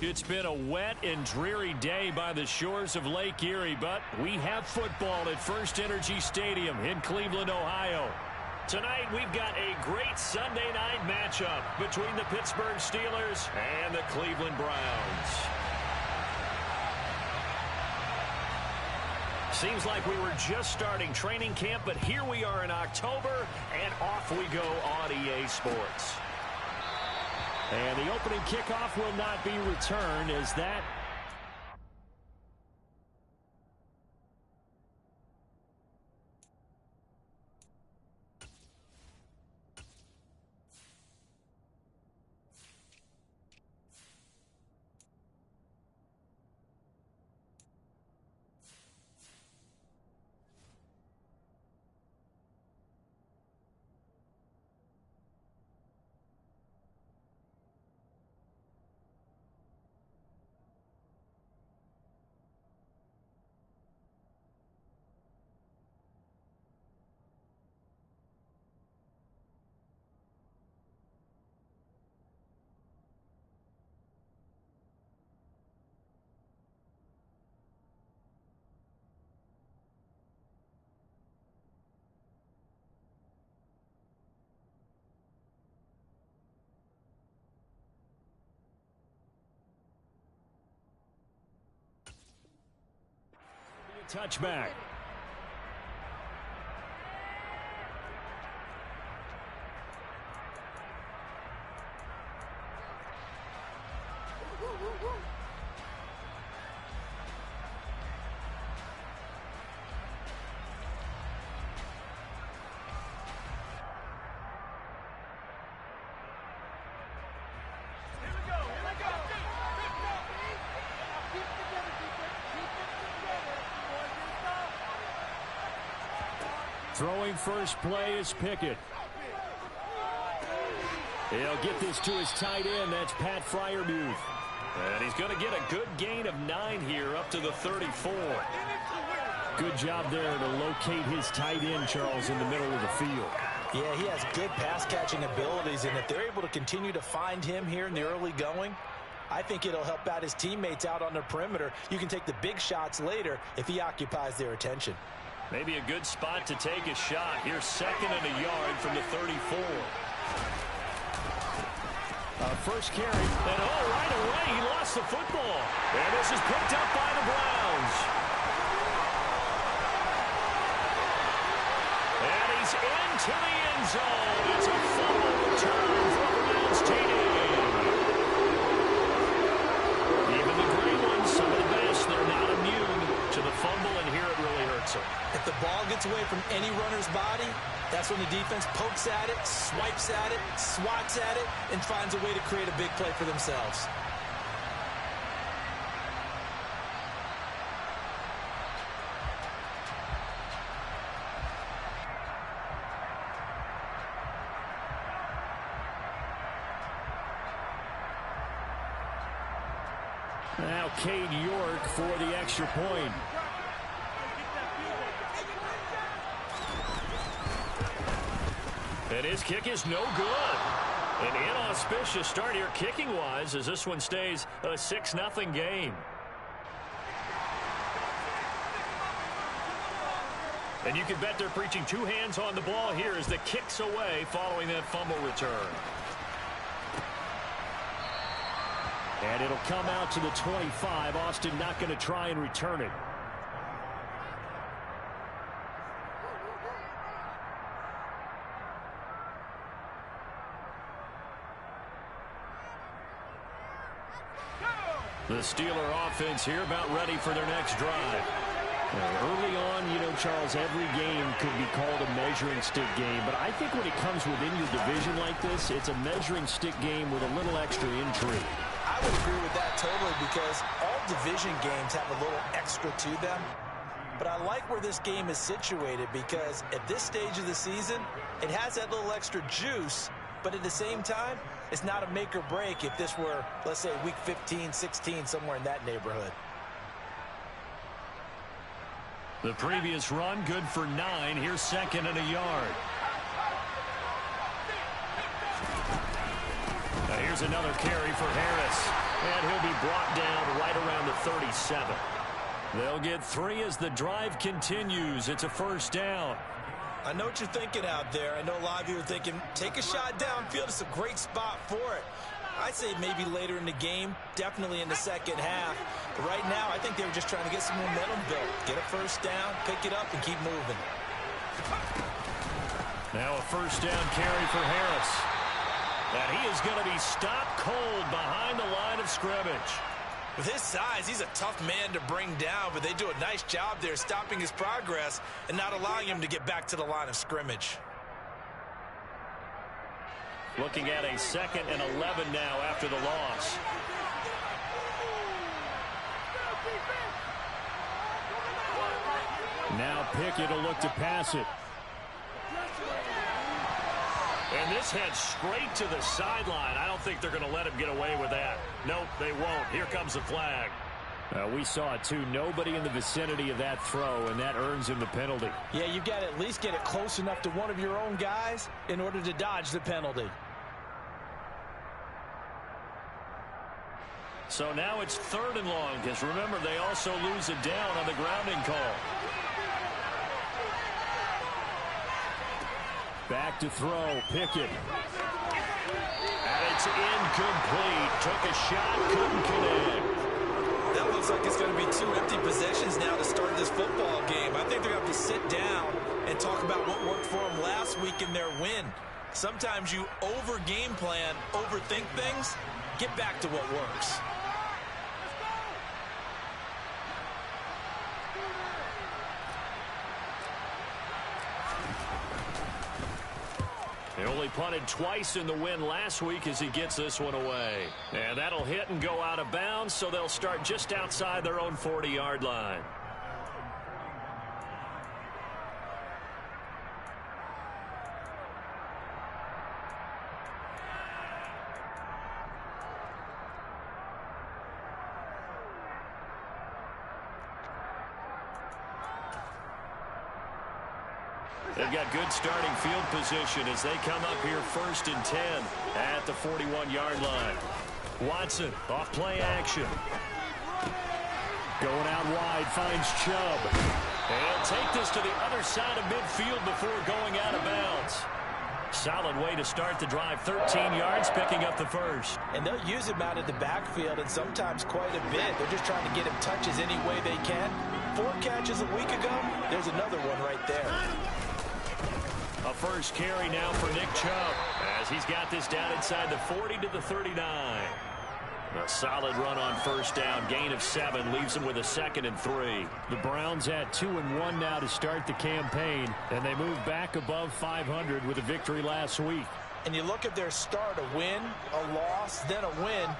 It's been a wet and dreary day by the shores of Lake Erie, but we have football at First Energy Stadium in Cleveland, Ohio. Tonight, we've got a great Sunday night matchup between the Pittsburgh Steelers and the Cleveland Browns. Seems like we were just starting training camp, but here we are in October, and off we go on EA Sports. And the opening kickoff will not be returned as that touchback. Throwing first play is Pickett. He'll get this to his tight end. That's Pat Freiermuth. And he's going to get a good gain of 9 here up to the 34. Good job there to locate his tight end, Charles, in the middle of the field. Yeah, he has good pass-catching abilities, and if they're able to continue to find him here in the early going, I think it'll help out his teammates out on the perimeter. You can take the big shots later if he occupies their attention. Maybe a good spot to take a shot. Here's 2nd and a yard from the 34. First carry. And right away, he lost the football. And this is picked up by the Browns. And he's into the end zone. It's a fumble return for the Browns TD. Even the great ones, some of the best, they're not immune to the fumble, and here it really hurts them. If the ball gets away from any runner's body, that's when the defense pokes at it, swipes at it, swats at it, and finds a way to create a big play for themselves. Now Cade York for the extra point. And his kick is no good. An inauspicious start here kicking-wise as this one stays a 6-0 game. And you can bet they're preaching 2 hands on the ball here as the kick's away following that fumble return. And it'll come out to the 25. Austin not going to try and return it. The Steeler offense here about ready for their next drive. Early on, you know, Charles, every game could be called a measuring stick game. But I think when it comes within your division like this, it's a measuring stick game with a little extra intrigue. I would agree with that totally because all division games have a little extra to them. But I like where this game is situated because at this stage of the season, it has that little extra juice. But at the same time, it's not a make or break if this were, let's say, week 15, 16, somewhere in that neighborhood. The previous run, good for 9. Here's 2nd and a yard. Now here's another carry for Harris. And he'll be brought down right around the 37. They'll get 3 as the drive continues. It's a first down. I know what you're thinking out there. I know a lot of you are thinking, take a shot downfield. It's a great spot for it. I'd say maybe later in the game, definitely in the second half. But right now, I think they were just trying to get some momentum built. Get a first down, pick it up, and keep moving. Now a first down carry for Harris. And he is going to be stopped cold behind the line of scrimmage. With his size, he's a tough man to bring down, but they do a nice job there stopping his progress and not allowing him to get back to the line of scrimmage. Looking at a 2nd and 11 now after the loss. Now Pickett will look to pass it. And this heads straight to the sideline. I don't think they're going to let him get away with that. Nope, they won't. Here comes the flag. We saw it, too. Nobody in the vicinity of that throw, and that earns him the penalty. Yeah, you've got to at least get it close enough to one of your own guys in order to dodge the penalty. So now it's 3rd and long, because remember, they also lose it down on the grounding call. Back to throw, Pickett. And it's incomplete. Took a shot, couldn't connect. That looks like it's going to be 2 empty possessions now to start this football game. I think they're going to have to sit down and talk about what worked for them last week in their win. Sometimes you over-game plan, overthink things, get back to what works. He only punted twice in the win last week as he gets this one away. And that'll hit and go out of bounds, so they'll start just outside their own 40-yard line. They've got good starting field position as they come up here 1st and 10 at the 41-yard line. Watson off play action. Going out wide, finds Chubb. And take this to the other side of midfield before going out of bounds. Solid way to start the drive. 13 yards, picking up the first. And they'll use him out of the backfield, and sometimes quite a bit. They're just trying to get him touches any way they can. 4 catches a week ago. There's another one right there. A first carry now for Nick Chubb as he's got this down inside the 40 to the 39. A solid run on first down. Gain of 7 leaves them with a 2nd and 3. The Browns at 2-1 now to start the campaign, and they move back above 500 with a victory last week. And you look at their start, a win, a loss, then a win.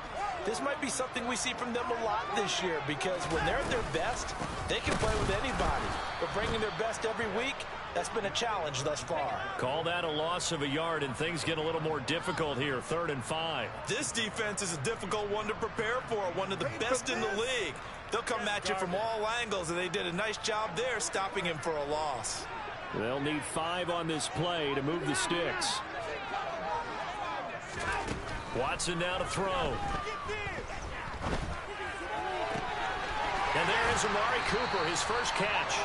This might be something we see from them a lot this year because when they're at their best, they can play with anybody. But bringing their best every week, that's been a challenge thus far. Call that a loss of a yard, and things get a little more difficult here. 3rd and 5. This defense is a difficult one to prepare for, one of the best in the league. They'll come at you from all angles, and they did a nice job there stopping him for a loss. They'll need 5 on this play to move the sticks. Watson now to throw. And there is Amari Cooper, his first catch.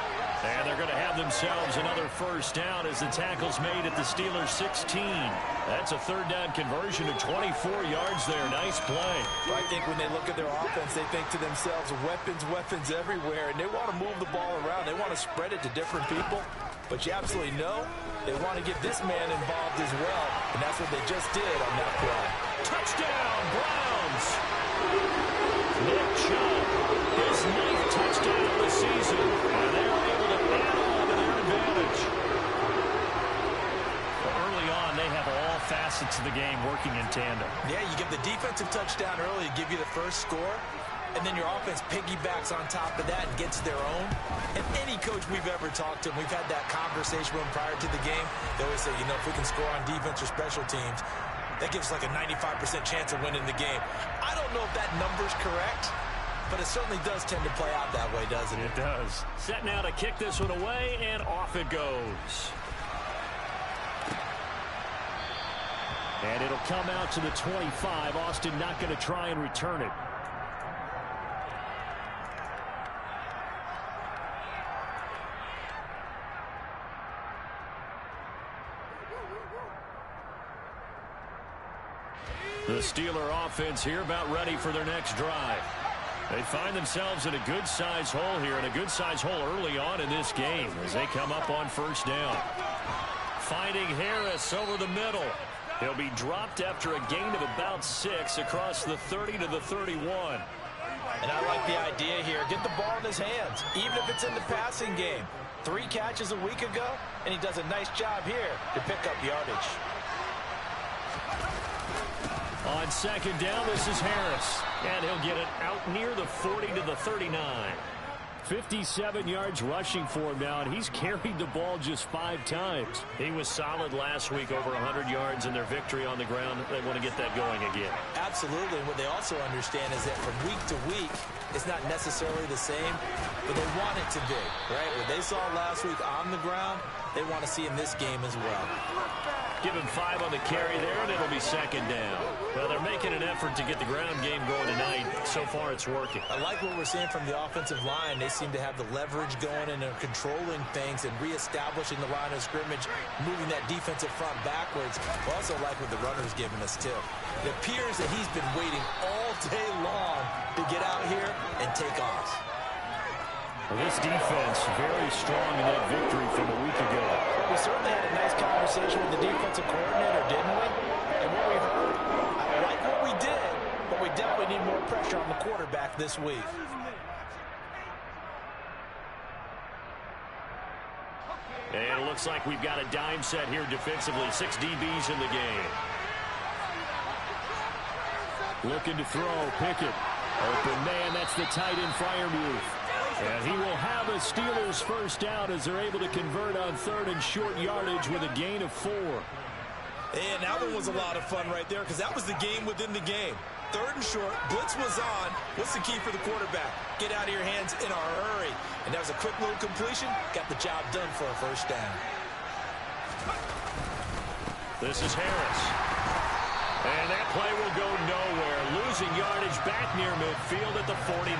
And they're going to have themselves another first down as the tackle's made at the Steelers' 16. That's a 3rd down conversion of 24 yards there. Nice play. Well, I think when they look at their offense, they think to themselves, weapons everywhere. And they want to move the ball around. They want to spread it to different people. But you absolutely know they want to get this man involved as well. And that's what they just did on that play. Touchdown, Browns! Nick Chubb, his 9th touchdown of the season. And they're able to add on to their advantage. Well, early on, they have all facets of the game working in tandem. Yeah, you give the defensive touchdown early to give you the first score. And then your offense piggybacks on top of that and gets their own. And any coach we've ever talked to, we've had that conversation with them prior to the game. They always say, you know, if we can score on defense or special teams, that gives us like a 95% chance of winning the game. I don't know if that number's correct, but it certainly does tend to play out that way, doesn't it? It does. Set now to kick this one away, and off it goes. And it'll come out to the 25. Austin not going to try and return it. The Steeler offense here about ready for their next drive. They find themselves in a good-sized hole here, and a good-sized hole early on in this game as they come up on first down. Finding Harris over the middle. He'll be dropped after a gain of about 6 across the 30 to the 31. And I like the idea here. Get the ball in his hands, even if it's in the passing game. 3 catches a week ago, and he does a nice job here to pick up yardage. On second down, this is Harris. And he'll get it out near the 40 to the 39. 57 yards rushing for him now, and he's carried the ball just 5 times. He was solid last week, over 100 yards in their victory on the ground. They want to get that going again. Absolutely. What they also understand is that from week to week, it's not necessarily the same, but they want it to be, right? What they saw last week on the ground, they want to see in this game as well. Give him 5 on the carry there, and it'll be second down. Well, they're making an effort to get the ground game going tonight. So far, it's working. I like what we're seeing from the offensive line. They seem to have the leverage going and they're controlling things and reestablishing the line of scrimmage, moving that defensive front backwards. I also like what the runner's giving us, too. It appears that he's been waiting all day long to get out here and take off. Well, this defense very strong in that victory from a week ago. We certainly had a nice conversation with the defensive coordinator, didn't we? And what we heard, I like what we did, but we definitely need more pressure on the quarterback this week. And it looks like we've got a dime set here defensively. 6 DBs in the game. Looking to throw. Pickett. Open man. That's the tight end Freiermuth. And he will have a Steelers first down as they're able to convert on 3rd and short yardage with a gain of 4. And that one was a lot of fun right there because that was the game within the game. 3rd and short, blitz was on. What's the key for the quarterback? Get out of your hands in a hurry. And that was a quick little completion. Got the job done for a first down. This is Harris. And that play will go nowhere. Losing yardage back near midfield at the 49.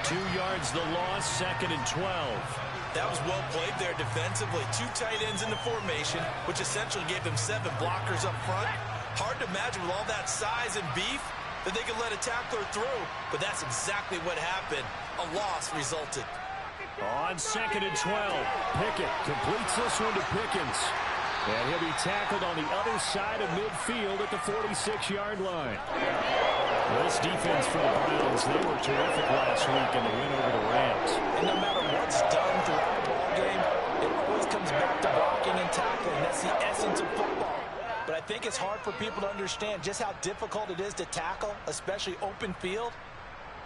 2 yards the loss, 2nd and 12. That was well played there defensively. 2 tight ends in the formation, which essentially gave them 7 blockers up front. Hard to imagine with all that size and beef that they could let a tackler through, but that's exactly what happened. A loss resulted. On 2nd and 12, Pickett completes this one to Pickens. And he'll be tackled on the other side of midfield at the 46-yard line. This defense for the Browns, they were terrific last week in the win over the Rams. And no matter what's done throughout the ball game, it always comes back to blocking and tackling. That's the essence of football. But I think it's hard for people to understand just how difficult it is to tackle, especially open field.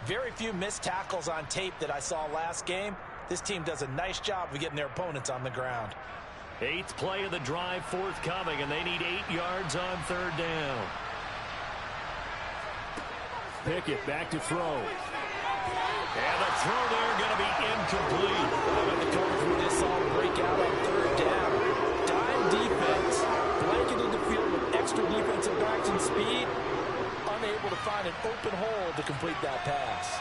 Very few missed tackles on tape that I saw last game. This team does a nice job of getting their opponents on the ground. 8th play of the drive forthcoming, and they need 8 yards on 3rd down. Pickett back to throw. And the throw there going to be incomplete. The coverage we just saw break out on 3rd down. Dime defense, blanketed the field with extra defensive backs and speed, unable to find an open hole to complete that pass.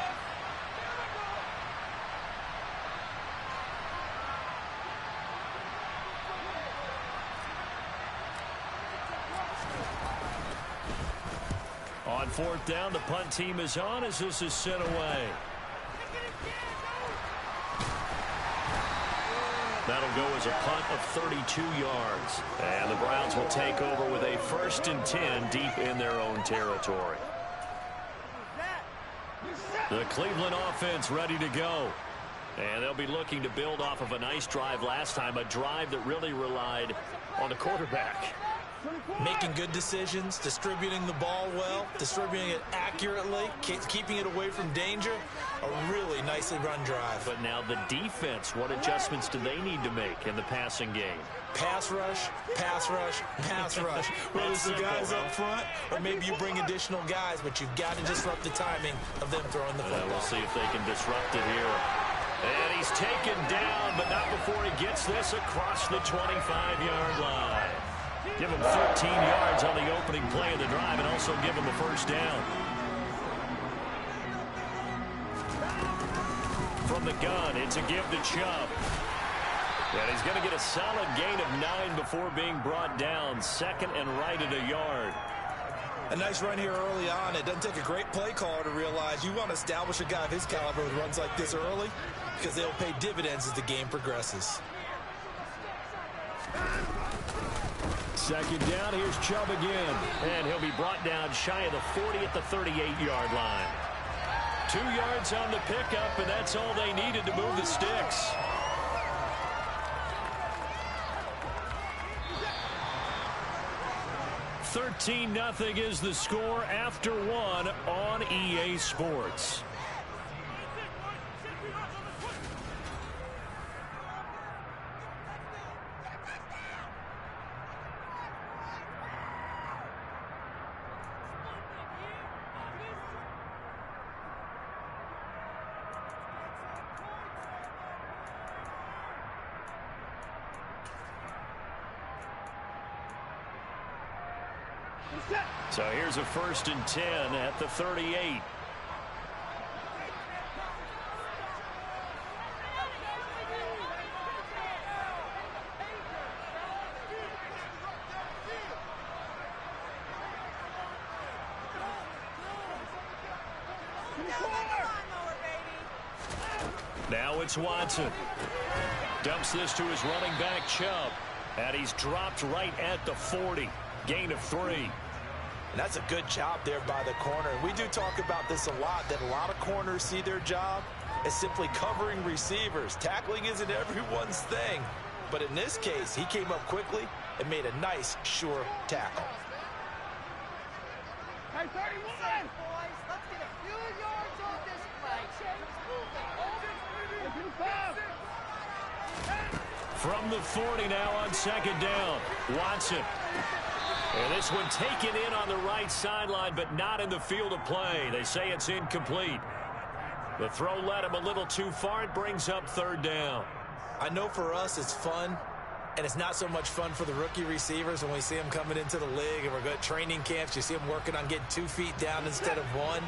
On 4th down, the punt team is on as this is sent away. That'll go as a punt of 32 yards. And the Browns will take over with a 1st and 10 deep in their own territory. The Cleveland offense ready to go. And they'll be looking to build off of a nice drive last time, a drive that really relied on the quarterback. Making good decisions, distributing the ball well, distributing it accurately, keeping it away from danger. A really nicely run drive. But now the defense, what adjustments do they need to make in the passing game? Pass rush, pass rush, pass rush. Whether it's the guys up front or maybe you bring additional guys, but you've got to disrupt the timing of them throwing the football. We'll see if they can disrupt it here. And he's taken down, but not before he gets this across the 25-yard line. Give him 13 yards on the opening play of the drive and also give him a first down. From the gun, it's a give to Chubb. And he's going to get a solid gain of 9 before being brought down. Second and right at a yard. A nice run here early on. It doesn't take a great play caller to realize you want to establish a guy of his caliber who runs like this early because they'll pay dividends as the game progresses. Second down, here's Chubb again. And he'll be brought down shy of the 40 at the 38-yard line. 2 yards on the pickup, and that's all they needed to move the sticks. $13-0 is the score after 1 on EA Sports. So here's a 1st and 10 at the 38. Now it's Watson. Dumps this to his running back, Chubb. And he's dropped right at the 40. Gain of 3. And that's a good job there by the corner. And we do talk about this a lot, that a lot of corners see their job as simply covering receivers. Tackling isn't everyone's thing. But in this case, he came up quickly and made a nice, sure tackle. Hey, 31! Boys, let's get a few yards on this play. From the 40 now on 2nd down. Watson. And this one taken in on the right sideline, but not in the field of play. They say it's incomplete. The throw led him a little too far. It brings up 3rd down. I know for us it's fun, and it's not so much fun for the rookie receivers when we see them coming into the league and we're good training camps. You see them working on getting 2 feet down instead of 1.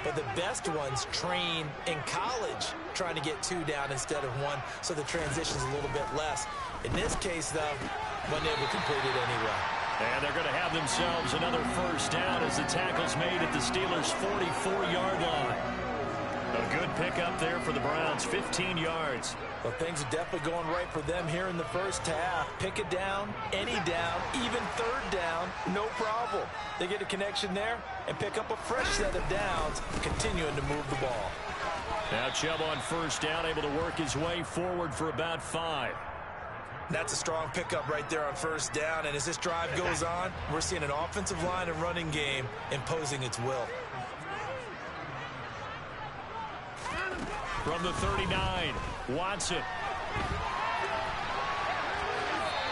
But the best ones train in college trying to get 2 down instead of 1, so the transition's a little bit less. In this case, though, wasn't able to complete it anyway. And they're going to have themselves another 1st down as the tackle's made at the Steelers' 44-yard line. A good pickup there for the Browns, 15 yards. Well, things are definitely going right for them here in the first half. Pick it down, any down, even 3rd down, no problem. They get a connection there and pick up a fresh set of downs, continuing to move the ball. Now Chubb on 1st down, able to work his way forward for about 5. That's a strong pickup right there on 1st down, and as this drive goes on, we're seeing an offensive line and running game imposing its will. From the 39, Watson.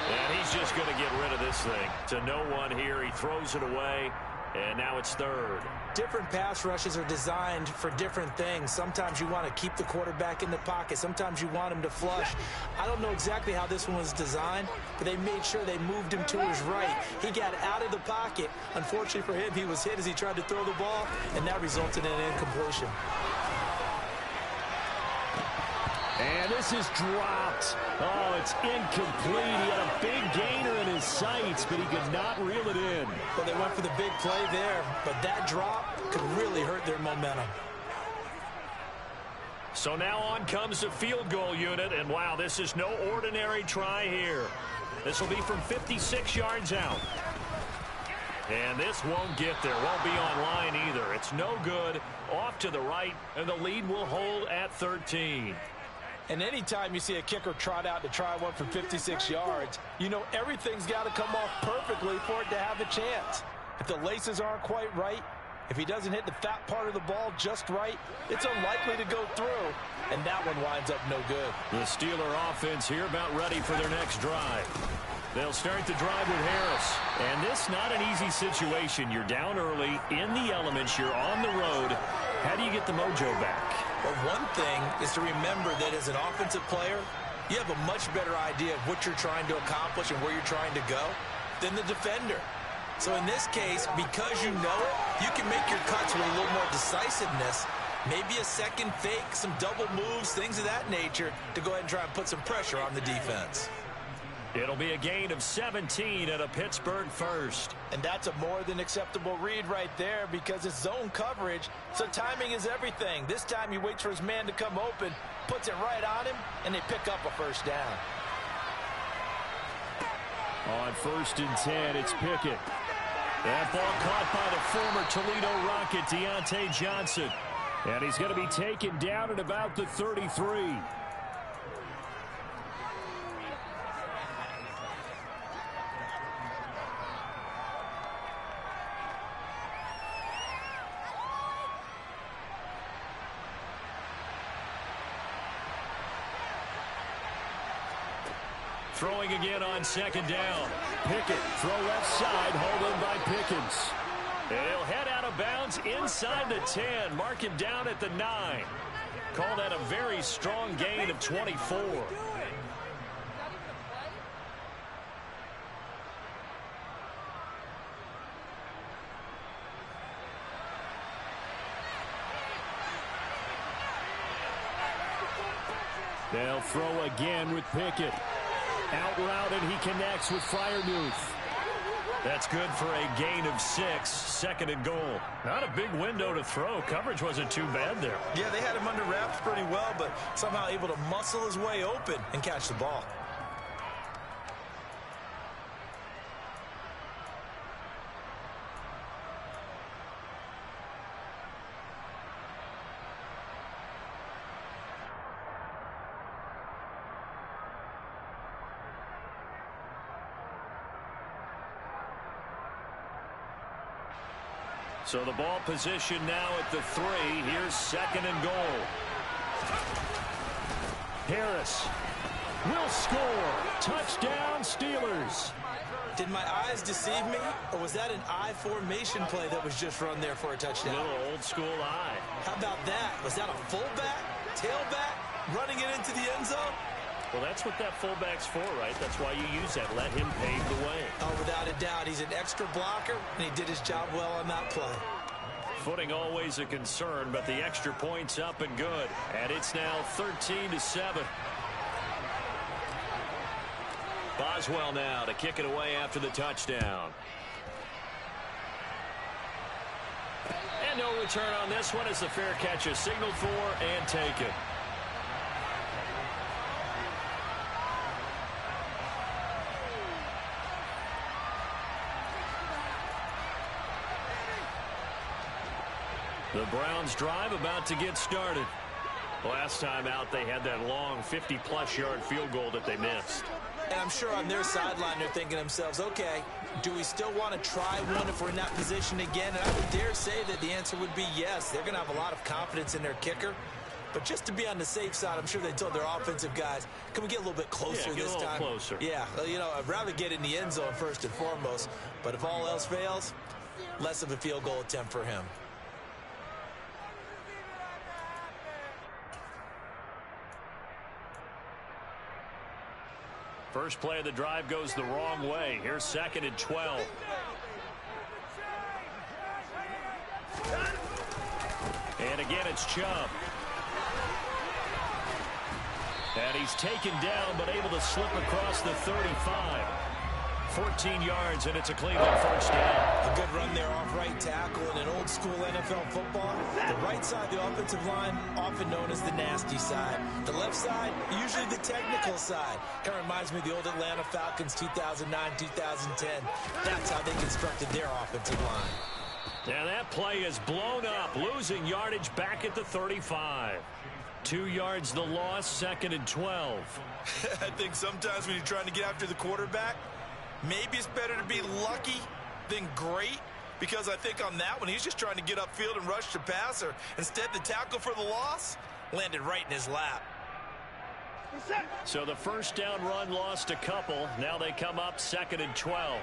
And he's just going to get rid of this thing to no one here. He throws it away, and now it's 3rd. Different pass rushes are designed for different things. Sometimes you want to keep the quarterback in the pocket. Sometimes you want him to flush. I don't know exactly how this one was designed, but they made sure they moved him to his right. He got out of the pocket. Unfortunately for him, he was hit as he tried to throw the ball, and that resulted in an incompletion. And this is dropped. Oh, it's incomplete. He had a big gainer in his sights, but he could not reel it in. Well, they went for the big play there, but that drop could really hurt their momentum. So now on comes the field goal unit, and wow, this is no ordinary try here. This will be from 56 yards out. And this won't get there, won't be on line either. It's no good, off to the right, and the lead will hold at 13. And anytime you see a kicker trot out to try one from 56 yards, you know everything's got to come off perfectly for it to have a chance. If the laces aren't quite right, if he doesn't hit the fat part of the ball just right, it's unlikely to go through, and that one winds up no good. The Steeler offense here about ready for their next drive. They'll start the drive with Harris. And this not an easy situation. You're down early, in the elements, you're on the road. How do you get the mojo back? Well, one thing is to remember that as an offensive player, you have a much better idea of what you're trying to accomplish and where you're trying to go. than the defender. So in this case, because you know it, you can make your cuts with a little more decisiveness. Maybe a second fake, some double moves, things of that nature to go ahead and try and put some pressure on the defense. It'll be a gain of 17 and a Pittsburgh first. And that's a more than acceptable read right there because it's zone coverage, so timing is everything. This time he waits for his man to come open, puts it right on him, and they pick up a first down. On 1st and 10, it's Pickett. That ball caught by the former Toledo Rocket, Deontay Johnson. And he's going to be taken down at about the 33. Throwing again on 2nd down. Pickett, throw left side, hauled in by Pickens. He'll head out of bounds inside the 10. Mark him down at the 9. Call that a very strong gain of 24. They'll throw again with Pickett. Out route, and he connects with Freiermuth. That's good for a gain of 6, 2nd and goal. Not a big window to throw. Coverage wasn't too bad there. Yeah, they had him under wraps pretty well, but somehow able to muscle his way open and catch the ball. So the ball position now at the 3. Here's 2nd and goal. Harris will score. Touchdown, Steelers. Did my eyes deceive me, or was that an I formation play that was just run there for a touchdown? A little old school eye. How about that? Was that a fullback, tailback, running it into the end zone? Well, that's what that fullback's for, right? That's why you use that. Let him pave the way. Oh, without a doubt. He's an extra blocker, and he did his job well on that play. Footing always a concern, but the extra point's up and good. And it's now 13-7. Boswell now to kick it away after the touchdown. And no return on this one as the fair catch is signaled for and taken. The Browns drive about to get started. Last time out, they had that long 50-plus yard field goal that they missed. And I'm sure on their sideline, they're thinking to themselves, okay, do we still want to try one if we're in that position again? And I would dare say that the answer would be yes. They're going to have a lot of confidence in their kicker. But just to be on the safe side, I'm sure they told their offensive guys, can we get a little bit closer this time? Yeah, get a little closer. Yeah, you know, I'd rather get in the end zone first and foremost. But if all else fails, less of a field goal attempt for him. First play of the drive goes the wrong way. Here's 2nd and 12. And again, it's Chubb. And he's taken down, but able to slip across the 35. 14 yards, and it's a Cleveland first down. A good run there off right tackle in an old school NFL football. The right side of the offensive line, often known as the nasty side. The left side, usually the technical side. Kind of reminds me of the old Atlanta Falcons 2009, 2010. That's how they constructed their offensive line. Now that play is blown up, losing yardage back at the 35. 2 yards the loss, 2nd and 12. I think sometimes when you're trying to get after the quarterback, maybe it's better to be lucky than great, because I think on that one, he's just trying to get upfield and rush the passer. Instead, the tackle for the loss landed right in his lap. So the first down run lost a couple. Now they come up 2nd and 12.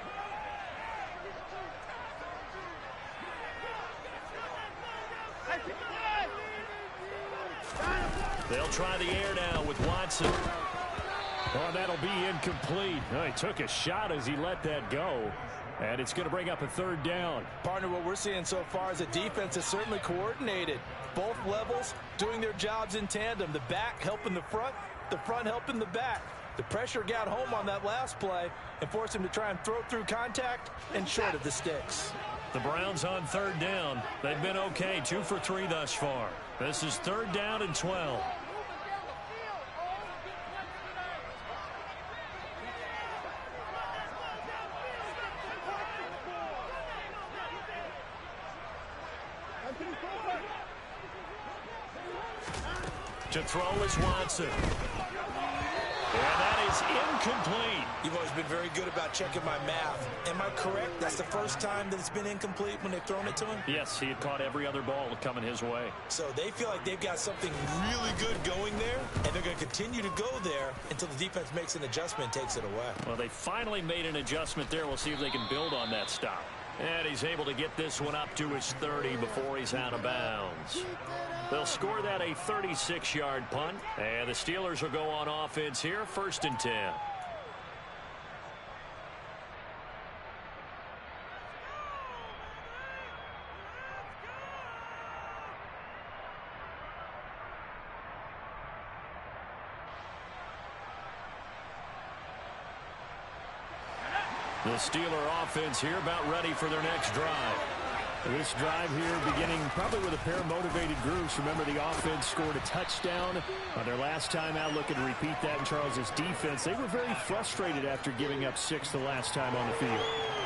They'll try the air now with Watson. Oh, that'll be incomplete. Oh, he took a shot as he let that go. And it's going to bring up a third down. Partner, what we're seeing so far is the defense is certainly coordinated. Both levels doing their jobs in tandem. The back helping the front helping the back. The pressure got home on that last play and forced him to try and throw through contact and short of the sticks. The Browns on third down. They've been okay, 2 for 3 thus far. This is third down and 12. To throw is Watson. And that is incomplete. You've always been very good about checking my math. Am I correct? That's the first time that it's been incomplete when they've thrown it to him? Yes, he had caught every other ball coming his way. So they feel like they've got something really good going there, and they're going to continue to go there until the defense makes an adjustment and takes it away. Well, they finally made an adjustment there. We'll see if they can build on that stop. And he's able to get this one up to his 30 before he's out of bounds. They'll score that a 36-yard punt. And the Steelers will go on offense here, 1st and 10. The Steeler offense here about ready for their next drive. This drive here beginning probably with a pair of motivated groups. Remember, the offense scored a touchdown on their last time out. Looking to repeat that in Charles's defense. They were very frustrated after giving up 6 the last time on the field.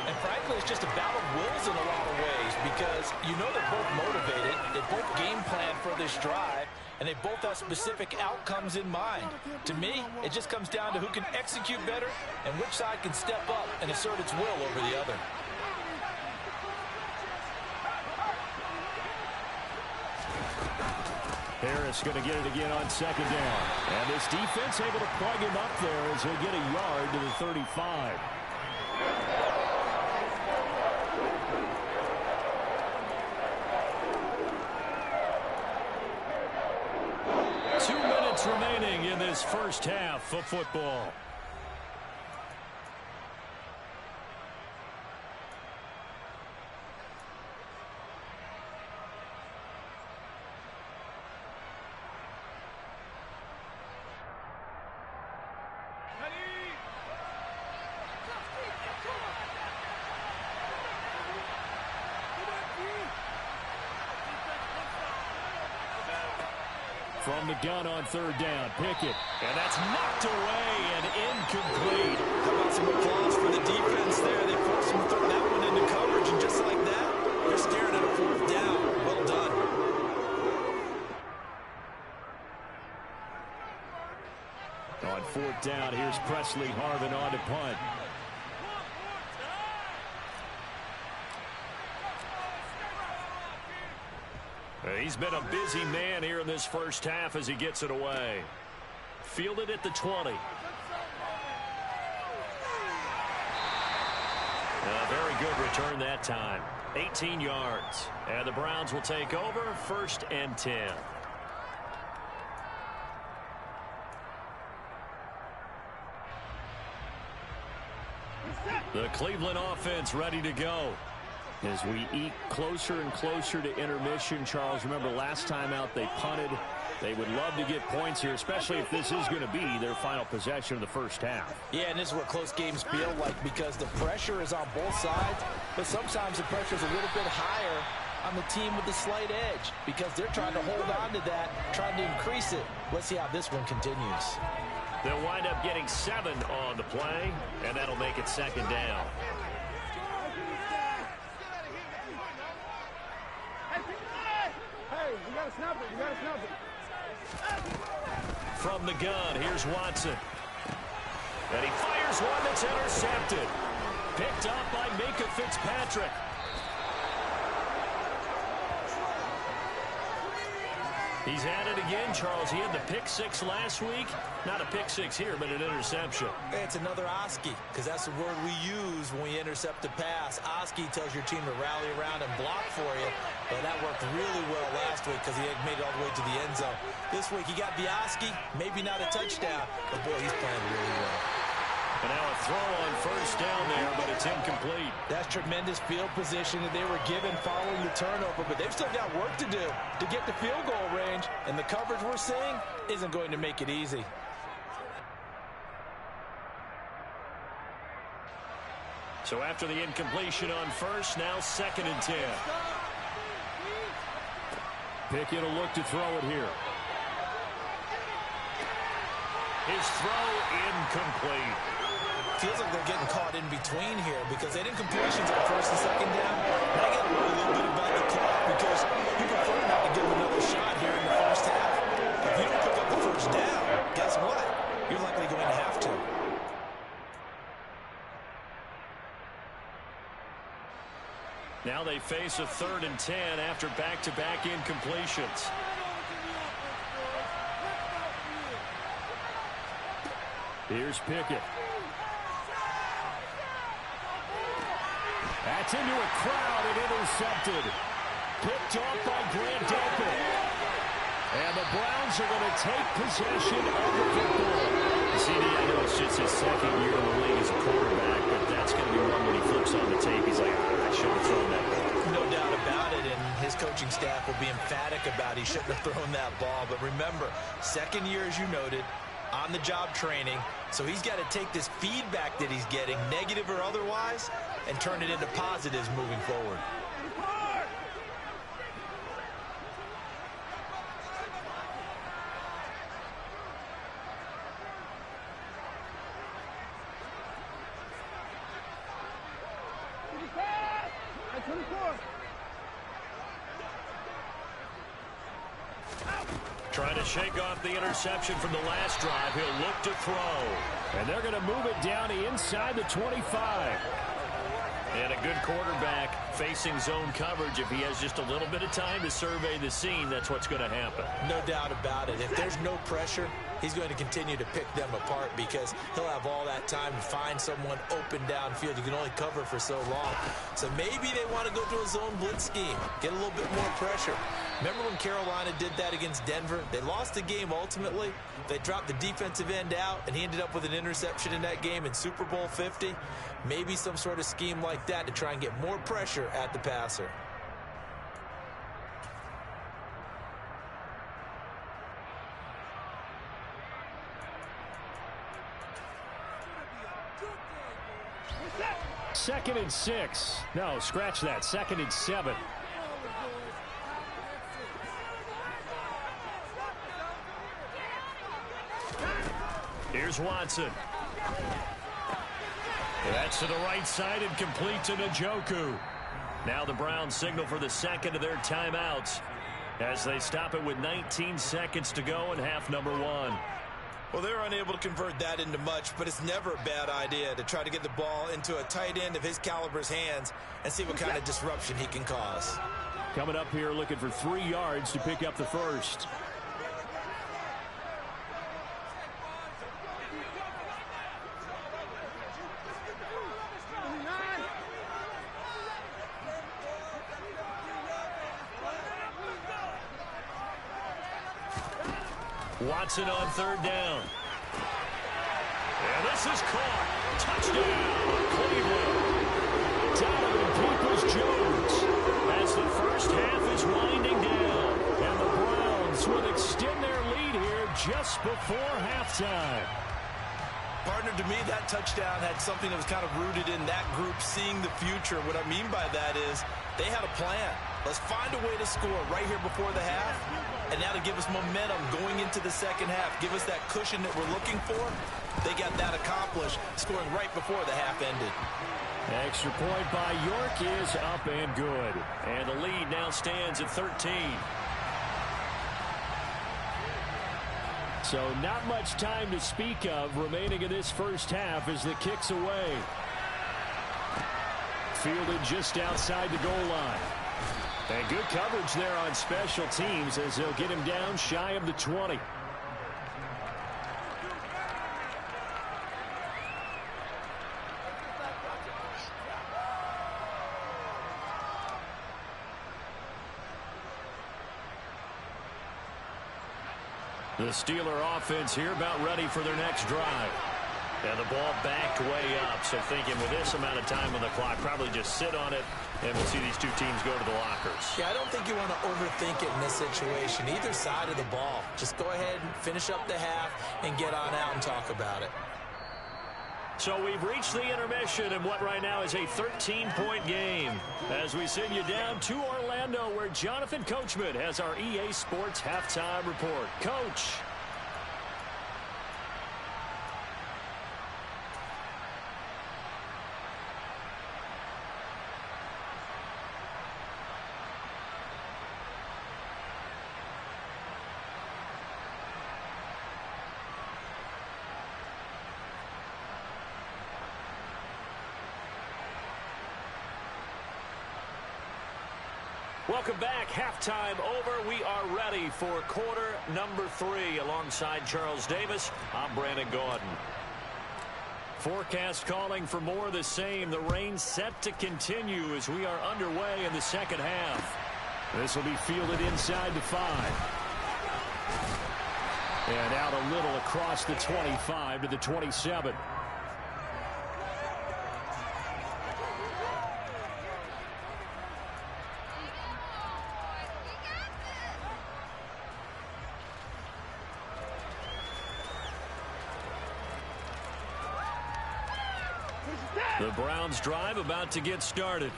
And frankly, it's just a battle of wills in a lot of ways because you know they're both motivated. They both game plan for this drive, and they both have specific outcomes in mind. To me, it just comes down to who can execute better and which side can step up and assert its will over the other. Harris going to get it again on 2nd down. And this defense able to plug him up there as he'll get a yard to the 35. Remaining in this first half of football. From the gun on 3rd down, Pickett. And that's knocked away and incomplete. How about some applause for the defense there? They forced him to throw that one into coverage, and just like that, they're staring at a 4th down. Well done. On 4th down, here's Presley Harvin on to punt. He's been a busy man here in this first half as he gets it away. Fielded at the 20. A very good return that time. 18 yards. And the Browns will take over, 1st and 10. The Cleveland offense ready to go. As we eke closer and closer to intermission, Charles, remember last time out they punted. They would love to get points here, especially if this is going to be their final possession of the first half. Yeah, and this is what close games feel like because the pressure is on both sides, but sometimes the pressure is a little bit higher on the team with the slight edge because they're trying to hold on to that, trying to increase it. Let's see how this one continues. They'll wind up getting 7 on the play, and that'll make it 2nd down. You gotta snap it. You gotta snap it. From the gun, here's Watson. And he fires one that's intercepted. Picked up by Minka Fitzpatrick. He's at it again, Charles. He had the pick six last week. Not a pick six here, but an interception. It's another Oski, because that's the word we use when we intercept a pass. Oski tells your team to rally around and block for you. But that worked really well last week because he had made it all the way to the end zone. This week he got the Oski, maybe not a touchdown, but boy, he's playing really well. And now a throw on first down there, but it's incomplete. That's tremendous field position that they were given following the turnover, but they've still got work to do to get to field goal range, and the coverage we're seeing isn't going to make it easy. So after the incompletion on first, now 2nd and 10. Pickett will look to throw it here. His throw incomplete. Feels like they're getting caught in between here because they didn't completions on first and second down. Now you got to worry a little bit about the clock because you prefer not to give them another shot here in the first half. If you don't pick up the first down, guess what? You're likely going to have to. Now they face a 3rd and 10 after back-to-back incompletions. Here's Pickett. That's into a crowd and intercepted. Picked off by Grant Delpit. And the Browns are going to take possession of the football. CD, I know it's just his 2nd year in the league as a quarterback, but that's going to be one when he flips on the tape. He's like, I should have thrown that ball. No doubt about it, and his coaching staff will be emphatic about he shouldn't have thrown that ball. But remember, 2nd year, as you noted, on-the-job training. So he's got to take this feedback that he's getting, negative or otherwise, and turn it into positives moving forward. Trying to shake off the interception from the last drive. He'll look to throw. And they're going to move it down inside the 25. And a good quarterback facing zone coverage. If he has just a little bit of time to survey the scene, that's what's going to happen. No doubt about it. If there's no pressure, he's going to continue to pick them apart because he'll have all that time to find someone open downfield. You can only cover for so long. So maybe they want to go to a zone blitz scheme, get a little bit more pressure. Remember when Carolina did that against Denver? They lost the game ultimately. They dropped the defensive end out, and he ended up with an interception in that game in Super Bowl 50. Maybe some sort of scheme like that to try and get more pressure at the passer. Second and 6. No, scratch that. 2nd and 7. Here's Watson. That's to the right side and complete to Njoku. Now the Browns signal for the 2nd of their timeouts as they stop it with 19 seconds to go in half number 1. Well, they're unable to convert that into much, but it's never a bad idea to try to get the ball into a tight end of his caliber's hands and see what kind of disruption he can cause. Coming up here looking for 3 yards to pick up the first. Watson on 3rd down. And this is caught. Touchdown, Cleveland. Donovan Peoples-Jones as the first half is winding down. And the Browns will extend their lead here just before halftime. Partner, to me, that touchdown had something that was kind of rooted in that group seeing the future. What I mean by that is they had a plan. Let's find a way to score right here before the half. And now to give us momentum going into the 2nd half, give us that cushion that we're looking for. They got that accomplished, scoring right before the half ended. Extra point by York is up and good. And the lead now stands at 13. So not much time to speak of remaining in this first half as the kick's away. Fielded just outside the goal line. And good coverage there on special teams as they'll get him down shy of the 20. The Steeler offense here about ready for their next drive. And the ball backed way up, so thinking with this amount of time on the clock, probably just sit on it, and we'll see these two teams go to the lockers. Yeah, I don't think you want to overthink it in this situation. Either side of the ball. Just go ahead and finish up the half and get on out and talk about it. So we've reached the intermission in what right now is a 13-point game as we send you down to Orlando where Jonathan Coachman has our EA Sports halftime report. Coach. Welcome back. Halftime over. We are ready for quarter number 3. Alongside Charles Davis, I'm Brandon Gaudin. Forecast calling for more of the same. The rain set to continue as we are underway in the second half. This will be fielded inside the 5. And out a little across the 25 to the 27. The Browns drive about to get started.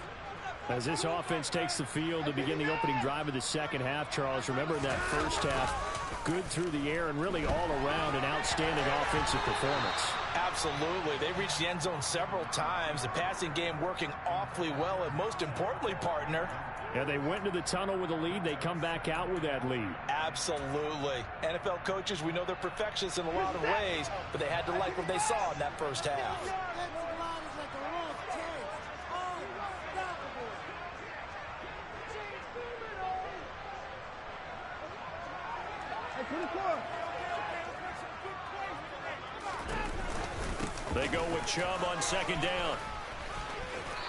As this offense takes the field to begin the opening drive of the second half, Charles, remember in that first half, good through the air and really all around an outstanding offensive performance. Absolutely. They reached the end zone several times. The passing game working awfully well, and most importantly, partner, yeah, they went into the tunnel with a lead. They come back out with that lead. Absolutely. NFL coaches, we know they're perfectionists in a lot of ways, but they had to like what they saw in that first half. They go with Chubb on second down.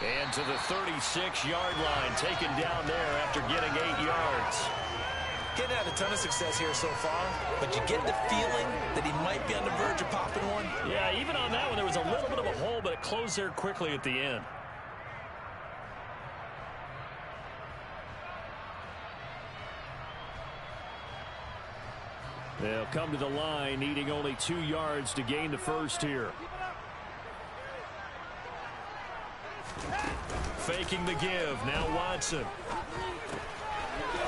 And to the 36-yard line, taken down there after getting 8 yards. Getting had a ton of success here so far, but you get the feeling that he might be on the verge of popping one. Yeah, even on that one, there was a little bit of a hole, but it closed there quickly at the end. They'll come to the line, needing only 2 yards to gain the first here. Faking the give. Now Watson.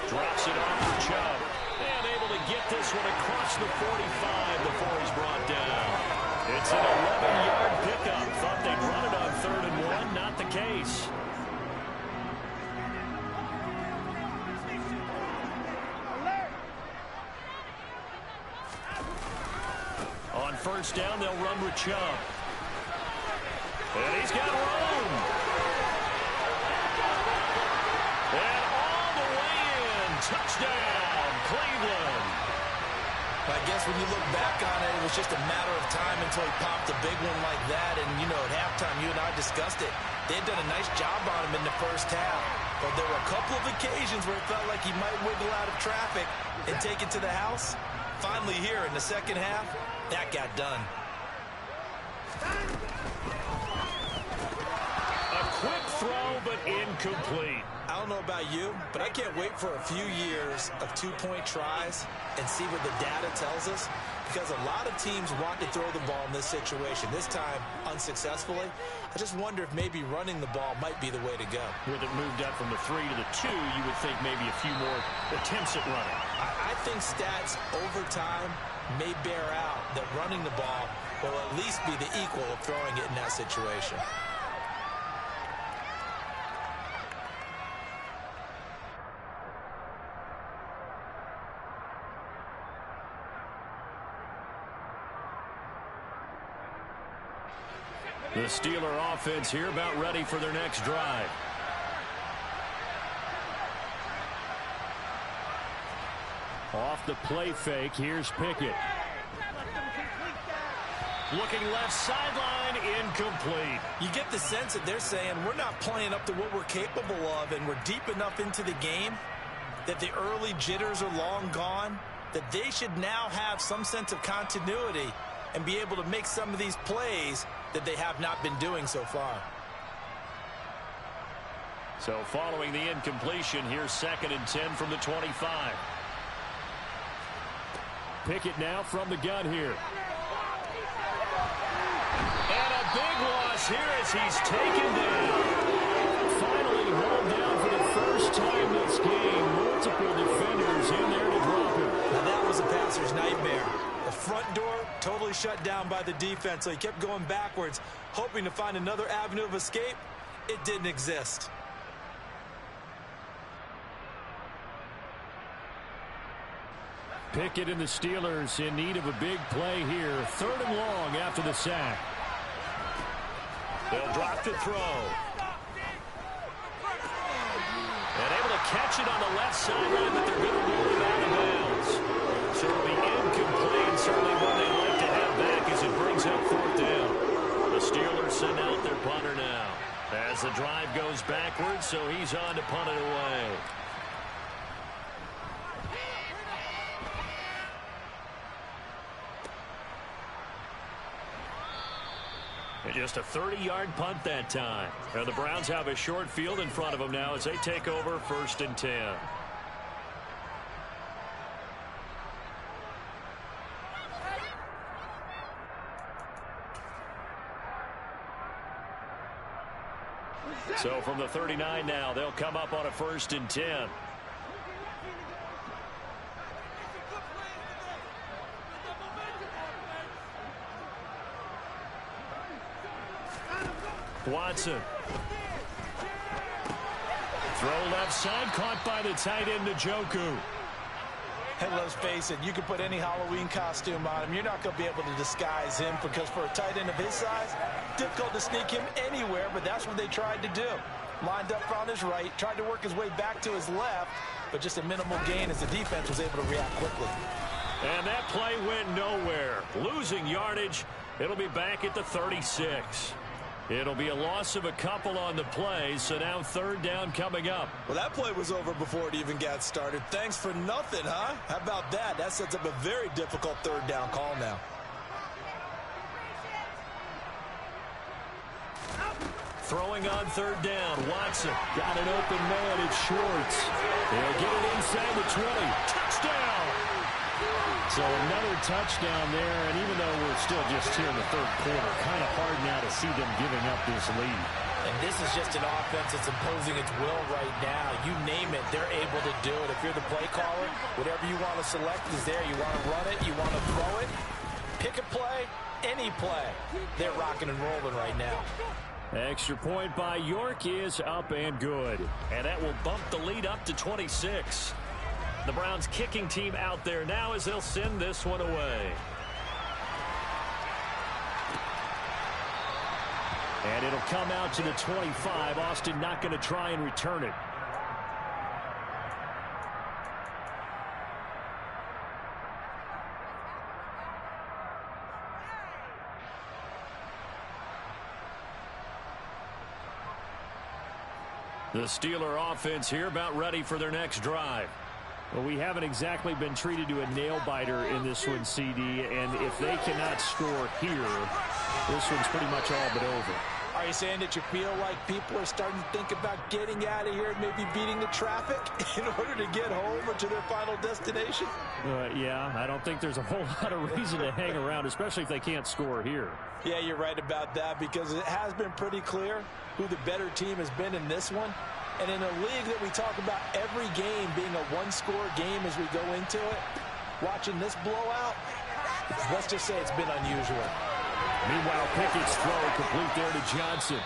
Drops it off for Chubb. And able to get this one across the 45 before he's brought down. It's an 11-yard pickup. Thought they'd run it on 3rd and 1. Not the case. On first down, they'll run with Chubb. And he's got room. And all the way in. Touchdown, Cleveland. I guess when you look back on it, it was just a matter of time until he popped a big one like that. And, you know, at halftime, you and I discussed it. They had done a nice job on him in the first half. But there were a couple of occasions where it felt like he might wiggle out of traffic and take it to the house. Finally here in the second half, that got done. A quick throw, but incomplete. I don't know about you, but I can't wait for a few years of two-point tries and see what the data tells us, because a lot of teams want to throw the ball in this situation. This time, unsuccessfully. I just wonder if maybe running the ball might be the way to go. With it moved up from the 3 to the 2, you would think maybe a few more attempts at running. I think stats over time may bear out that running the ball will at least be the equal of throwing it in that situation. The Steeler offense here about ready for their next drive. the play fake. Here's Pickett. Looking left sideline, incomplete. You get the sense that they're saying we're not playing up to what we're capable of, and we're deep enough into the game that the early jitters are long gone, that they should now have some sense of continuity and be able to make some of these plays that they have not been doing so far. So following the incompletion, here's 2nd and 10 from the 25. Pickett now from the gun here. And a big loss here as he's taken down. Finally hauled down for the first time this game. Multiple defenders in there to drop him. Now that was a passer's nightmare. The front door totally shut down by the defense, so he kept going backwards, hoping to find another avenue of escape. It didn't exist. Pickett and the Steelers in need of a big play here. 3rd and long after the sack. They'll drop to throw. And able to catch it on the left sideline, but they're going to roll it out of bounds. So it'll be incomplete. Certainly one they'd like to have back as it brings up 4th down. The Steelers send out their punter now. As the drive goes backwards, so he's on to punt it away. And just a 30-yard punt that time. And the Browns have a short field in front of them now as they take over 1st and 10. So from the 39 now, they'll come up on a 1st and 10. Watson. Throw left side, caught by the tight end, Njoku. And let's face it, you can put any Halloween costume on him. You're not going to be able to disguise him because for a tight end of his size, difficult to sneak him anywhere, but that's what they tried to do. Lined up on his right, tried to work his way back to his left, but just a minimal gain as the defense was able to react quickly. And that play went nowhere. Losing yardage. It'll be back at the 36. It'll be a loss of a couple on the play, so now 3rd down coming up. Well, that play was over before it even got started. Thanks for nothing, huh? How about that? That sets up a very difficult 3rd down call now. Throwing on 3rd down, Watson. Got an open man, it's Schwartz. They'll get it inside the 20. Touchdown! So another touchdown there, and even though we're still just here in the 3rd quarter, kind of hard now to see them giving up this lead. And this is just an offense that's imposing its will right now. You name it, they're able to do it. If you're the play caller, whatever you want to select is there. You want to run it, you want to throw it, pick a play, any play. They're rocking and rolling right now. Extra point by York is up and good. And that will bump the lead up to 26. The Browns kicking team out there now as they'll send this one away. And it'll come out to the 25. Austin not going to try and return it. The Steeler offense here about ready for their next drive. Well, we haven't exactly been treated to a nail-biter in this one, CD, and if they cannot score here, this one's pretty much all but over. Are you saying that you feel like people are starting to think about getting out of here and maybe beating the traffic in order to get home or to their final destination? Yeah, I don't think there's a whole lot of reason to hang around, especially if they can't score here. Yeah, you're right about that because it has been pretty clear who the better team has been in this one. And in a league that we talk about every game being a one-score game as we go into it, watching this blowout, let's just say it's been unusual. Meanwhile, Pickett's throw complete there to Johnson.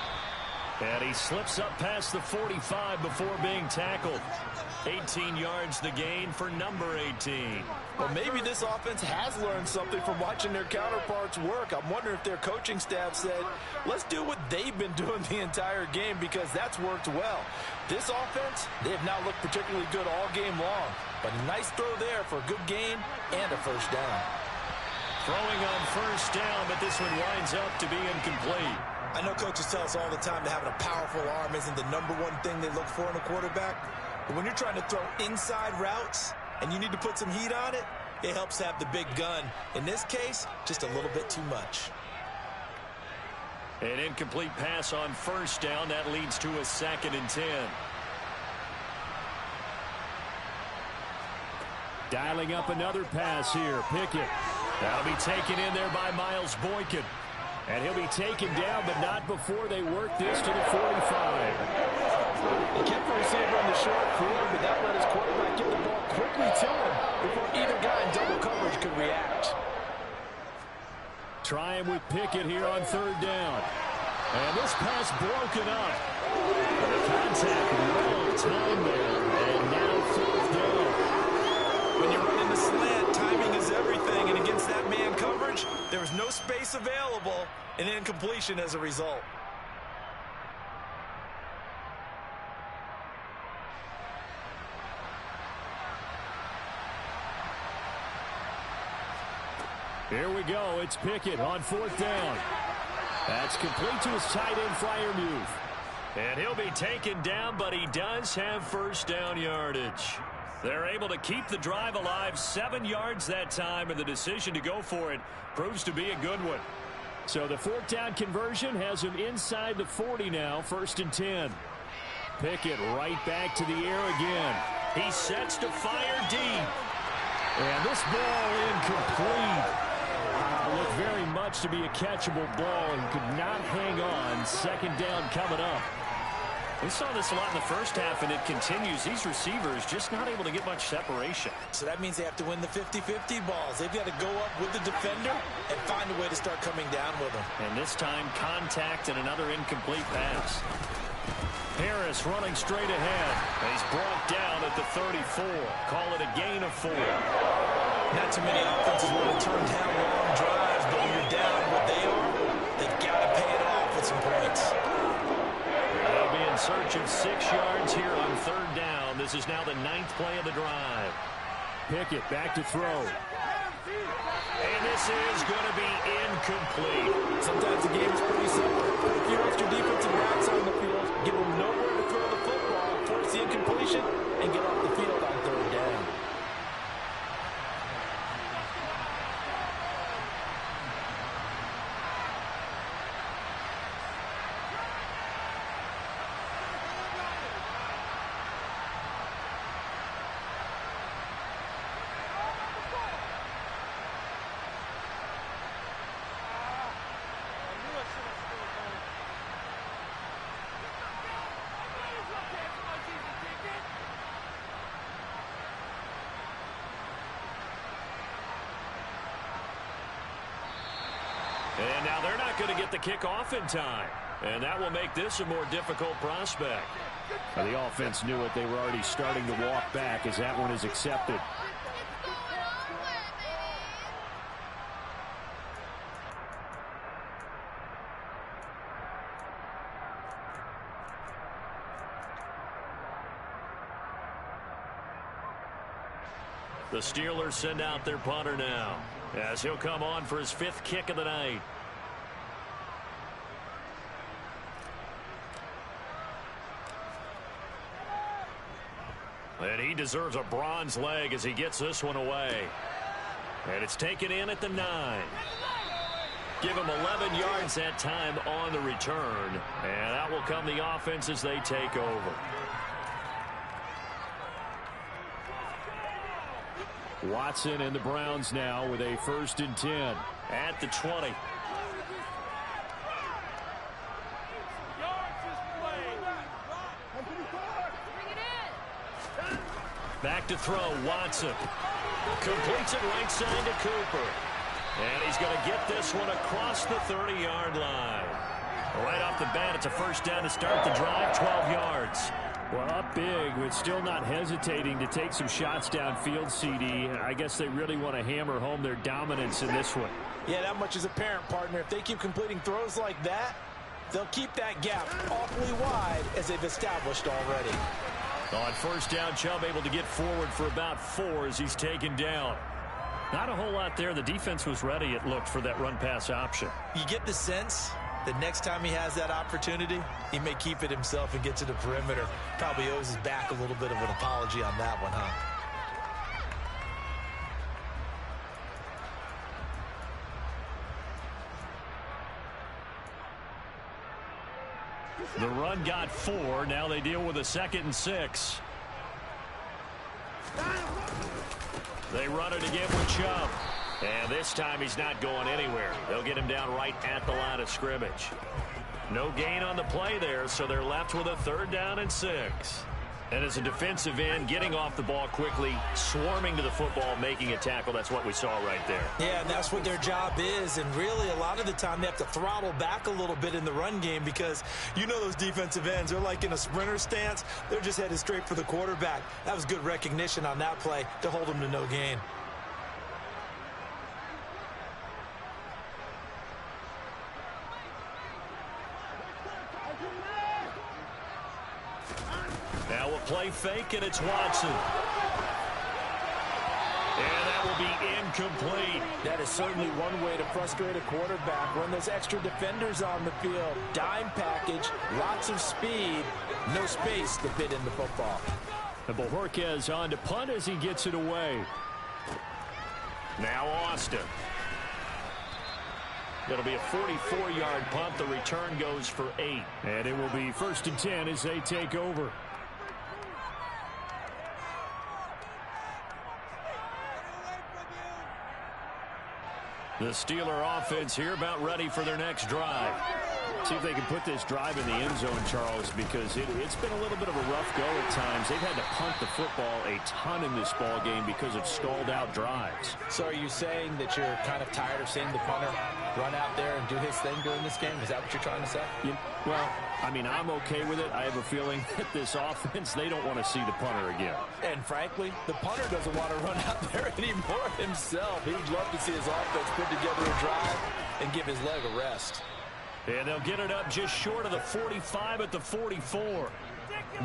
And he slips up past the 45 before being tackled. 18 yards the gain for number 18. Well, maybe this offense has learned something from watching their counterparts work. I'm wondering if their coaching staff said, let's do what they've been doing the entire game, because that's worked well. This offense, they have not looked particularly good all game long. But a nice throw there for a good gain and a first down. Throwing on first down, but this one winds up to be incomplete. I know coaches tell us all the time that having a powerful arm isn't the number one thing they look for in a quarterback. But when you're trying to throw inside routes and you need to put some heat on it, it helps have the big gun. In this case, just a little bit too much. An incomplete pass on first down. That leads to a 2nd and 10. Dialing up another pass here. Pickett. That'll be taken in there by Miles Boykin. And he'll be taken down, but not before they work this to the 45. He kept the receiver on the short field, but that let his quarterback get the ball quickly to him before either guy in double coverage could react. Trying with Pickett here on 3rd down. And this pass broken up. And the contact well timed there. And now 4th down. When you're running the slant, timing is everything. And against that man coverage, there was no space available, and incompletion as a result. Here we go. It's Pickett on 4th down. That's complete to his tight end, Freiermuth. And he'll be taken down, but he does have first down yardage. They're able to keep the drive alive, 7 yards that time, and the decision to go for it proves to be a good one. So the 4th down conversion has him inside the 40 now, 1st and 10. Pickett right back to the air again. He sets to fire deep. And this ball incomplete. Looked very much to be a catchable ball and could not hang on. 2nd down coming up. We saw this a lot in the first half, and it continues. These receivers just not able to get much separation. So that means they have to win the 50-50 balls. They've got to go up with the defender and find a way to start coming down with them. And this time, contact and another incomplete pass. Harris running straight ahead. And he's brought down at the 34. Call it a gain of 4. Not too many offenses want to turn down long drives, but when you're down what they are, they've got to pay it off with some points. They'll be in search of 6 yards here on 3rd down. This is now the 9th play of the drive. Pickett back to throw. And this is going to be incomplete. Sometimes the game is pretty simple. Put a few extra defensive backs on the field, give them nowhere to throw the football, force the incompletion, and get off the field on 3rd down. And now they're not going to get the kickoff in time. And that will make this a more difficult prospect. Well, the offense knew it. They were already starting to walk back as that one is accepted. The Steelers send out their punter now, as he'll come on for his 5th kick of the night. And he deserves a bronze leg as he gets this one away. And it's taken in at the 9. Give him 11 yards that time on the return. And out will come the offense as they take over. Watson and the Browns now with a 1st and 10 at the 20. Back to throw, Watson. Completes it right side to Cooper. And he's going to get this one across the 30-yard line. Right off the bat, it's a first down to start the drive, 12 yards. Well, up big, but still not hesitating to take some shots downfield, CD. I guess they really want to hammer home their dominance in this one. Yeah, that much is apparent, partner. If they keep completing throws like that, they'll keep that gap awfully wide as they've established already. On first down, Chubb able to get forward for about 4 as he's taken down. Not a whole lot there. The defense was ready, it looked, for that run-pass option. You get the sense that next time he has that opportunity, he may keep it himself and get to the perimeter. Probably owes his back a little bit of an apology on that one, huh? The run got 4. Now they deal with a 2nd and 6. They run it again with Chubb. And this time he's not going anywhere. They'll get him down right at the line of scrimmage. No gain on the play there, so they're left with a 3rd down and 6. And as a defensive end, getting off the ball quickly, swarming to the football, making a tackle, that's what we saw right there. Yeah, and that's what their job is. And really, a lot of the time, they have to throttle back a little bit in the run game because you know those defensive ends, they're like in a sprinter stance. They're just headed straight for the quarterback. That was good recognition on that play to hold them to no gain. Now we'll play fake, and it's Watson. And that will be incomplete. That is certainly one way to frustrate a quarterback. When there's extra defenders on the field, dime package, lots of speed, no space to fit in the football. And Bojorquez on to punt as he gets it away. Now Austin. It'll be a 44-yard punt. The return goes for 8. And it will be 1st and 10 as they take over. The Steeler offense here about ready for their next drive. See if they can put this drive in the end zone, Charles, because it's been a little bit of a rough go at times. They've had to punt the football a ton in this ball game because of stalled out drives. So are you saying that you're kind of tired of seeing the punter run out there and do his thing during this game? Is that what you're trying to say? Well, I mean, I'm okay with it. I have a feeling that this offense, they don't want to see the punter again. And frankly, the punter doesn't want to run out there anymore himself. He'd love to see his offense put together a drive and give his leg a rest. And they'll get it up just short of the 45 at the 44.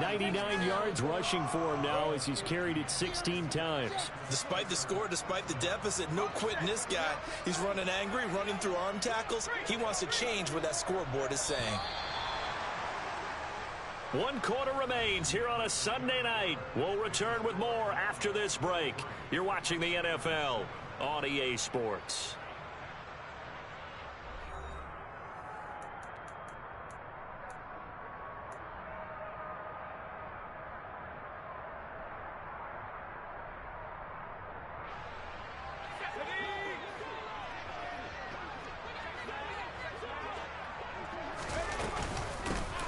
99 yards rushing for him now as he's carried it 16 times. Despite the score, despite the deficit, no quitting this guy. He's running angry, running through arm tackles. He wants to change what that scoreboard is saying. 1 quarter remains here on a Sunday night. We'll return with more after this break. You're watching the NFL on EA Sports.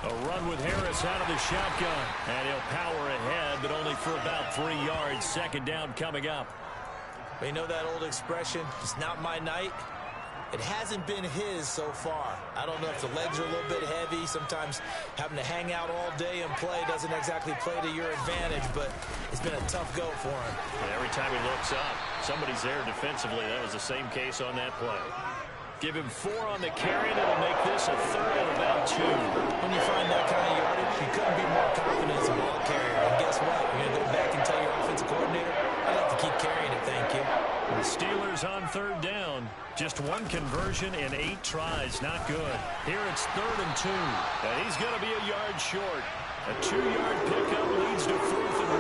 A run with Harris out of the shotgun, and he'll power ahead, but only for about 3 yards. 2nd down coming up. You know that old expression, it's not my night? It hasn't been his so far. I don't know if the legs are a little bit heavy. Sometimes having to hang out all day and play doesn't exactly play to your advantage, but it's been a tough go for him. And every time he looks up, somebody's there defensively. That was the same case on that play. Give him 4 on the carry, and it'll make this a 3rd and about 2. When you find that kind of yardage, you couldn't be more confident as a ball carrier. And guess what? You're going to go back and tell your offensive coordinator, I'd like to keep carrying it, thank you. The Steelers on 3rd down. Just 1 conversion in 8 tries. Not good. Here it's 3rd and 2. And he's going to be a yard short. A 2-yard pickup leads to 4th and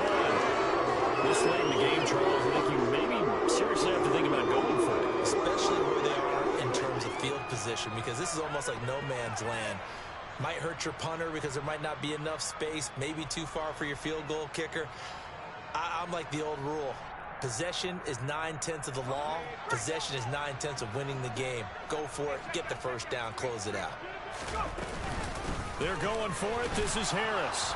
1. This late in the game, Charles, I think you maybe seriously have to think about going for it. Especially where they are in terms of field position, because this is almost like no man's land. Might hurt your punter because there might not be enough space, maybe too far for your field goal kicker. I'm like the old rule. Possession is 9/10 of the law. Possession is 9/10 of winning the game. Go for it. Get the first down. Close it out. They're going for it. This is Harris.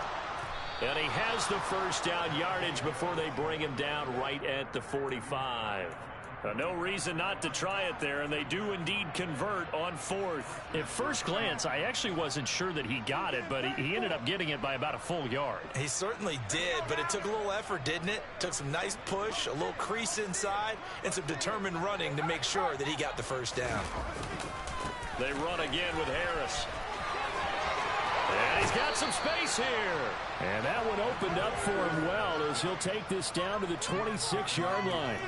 And he has the first down yardage before they bring him down right at the 45. No reason not to try it there, and they do indeed convert on fourth. At first glance, I actually wasn't sure that he got it, but he ended up getting it by about a full yard. He certainly did, but it took a little effort, didn't it? Took some nice push, a little crease inside, and some determined running to make sure that he got the first down. They run again with Harris. And he's got some space here. And that one opened up for him well as he'll take this down to the 26-yard line.